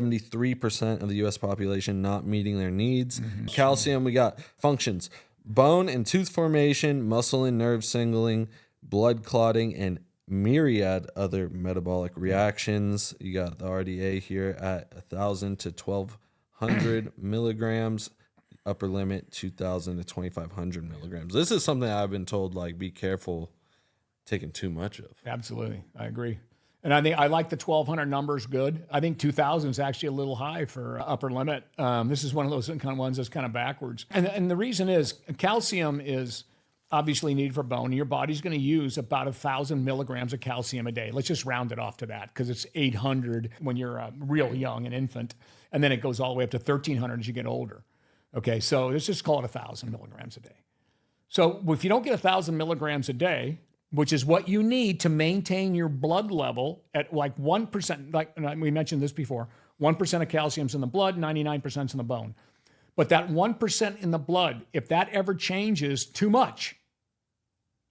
73% of the U.S. population not meeting their needs. Calcium, we got functions: bone and tooth formation, muscle and nerve signaling, blood clotting, and myriad other metabolic reactions. You got the RDA here at 1,000 to 1,200 milligrams. Upper limit 2,000 to 2,500 milligrams. This is something I've been told, like, be careful taking too much of. Absolutely. I agree. And I think I like the 1,200 numbers good. I think 2,000 is actually a little high for upper limit. This is one of those kind of ones that's kind of backwards. And the reason is calcium is obviously needed for bone. Your body's going to use about 1,000 milligrams of calcium a day. Let's just round it off to that because it's 800 when you're real young, an infant. And then it goes all the way up to 1,300 as you get older. Okay, so let's just call it 1,000 milligrams a day. So if you don't get 1,000 milligrams a day, which is what you need to maintain your blood level at like 1%, like we mentioned this before, 1% of calcium's in the blood, 99% in the bone. But that 1% in the blood, if that ever changes too much,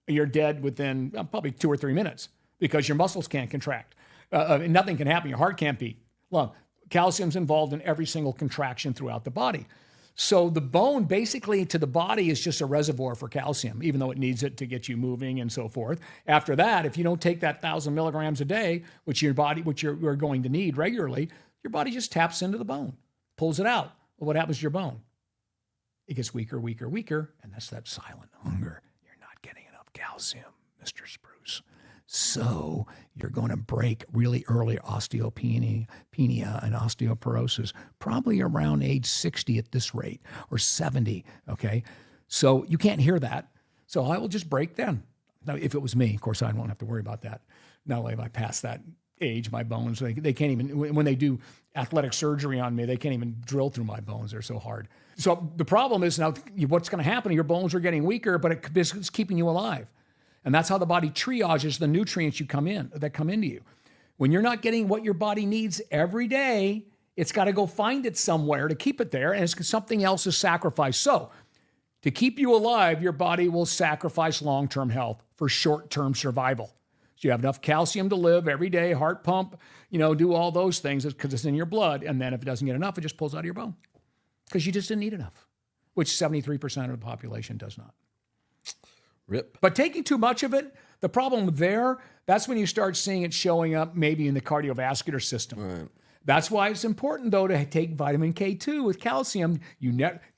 you're dead within probably 2 or 3 minutes because your muscles can't contract. Nothing can happen. Your heart can't beat. Lung. Calcium's involved in every single contraction throughout the body. So the bone basically to the body is just a reservoir for calcium, even though it needs it to get you moving and so forth. After that, if you don't take that 1,000 milligrams a day, which you're going to need regularly, your body just taps into the bone, pulls it out. Well, what happens to your bone? It gets weaker, weaker, weaker, and that's that silent hunger. You're not getting enough calcium, Mr. Spruce. So you're going to break really early osteopenia and osteoporosis, probably around age 60 at this rate, or 70, okay? So you can't hear that. So I will just break then. Now, if it was me, of course, I won't have to worry about that. Not only have I passed that age, my bones, they can't even, when they do athletic surgery on me, they can't even drill through my bones. They're so hard. So the problem is now what's going to happen, your bones are getting weaker, but it's keeping you alive. And that's how the body triages the nutrients that come into you. When you're not getting what your body needs every day, it's got to go find it somewhere to keep it there, and it's something else is sacrificed. So to keep you alive, your body will sacrifice long-term health for short-term survival. So you have enough calcium to live every day, heart pump, do all those things because it's in your blood. And then if it doesn't get enough, it just pulls out of your bone because you just didn't eat enough, which 73% of the population does not. Rip. But taking too much of it, the problem there, that's when you start seeing it showing up maybe in the cardiovascular system. Right. That's why it's important, though, to take vitamin K2 with calcium.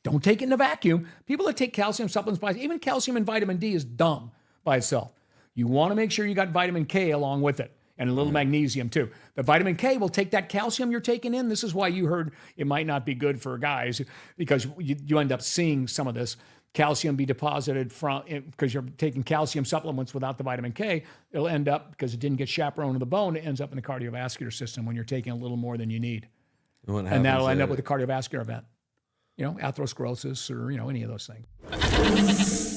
Don't take it in a vacuum. People that take calcium supplements, even calcium and vitamin D is dumb by itself. You want to make sure you got vitamin K along with it and a little magnesium too. The vitamin K will take that calcium you're taking in. This is why you heard it might not be good for guys because you end up seeing some of this. Calcium be deposited because you're taking calcium supplements without the vitamin K, it'll end up, because it didn't get chaperoned to the bone, it ends up in the cardiovascular system when you're taking a little more than you need. And that'll end up with a cardiovascular event, atherosclerosis or, any of those things.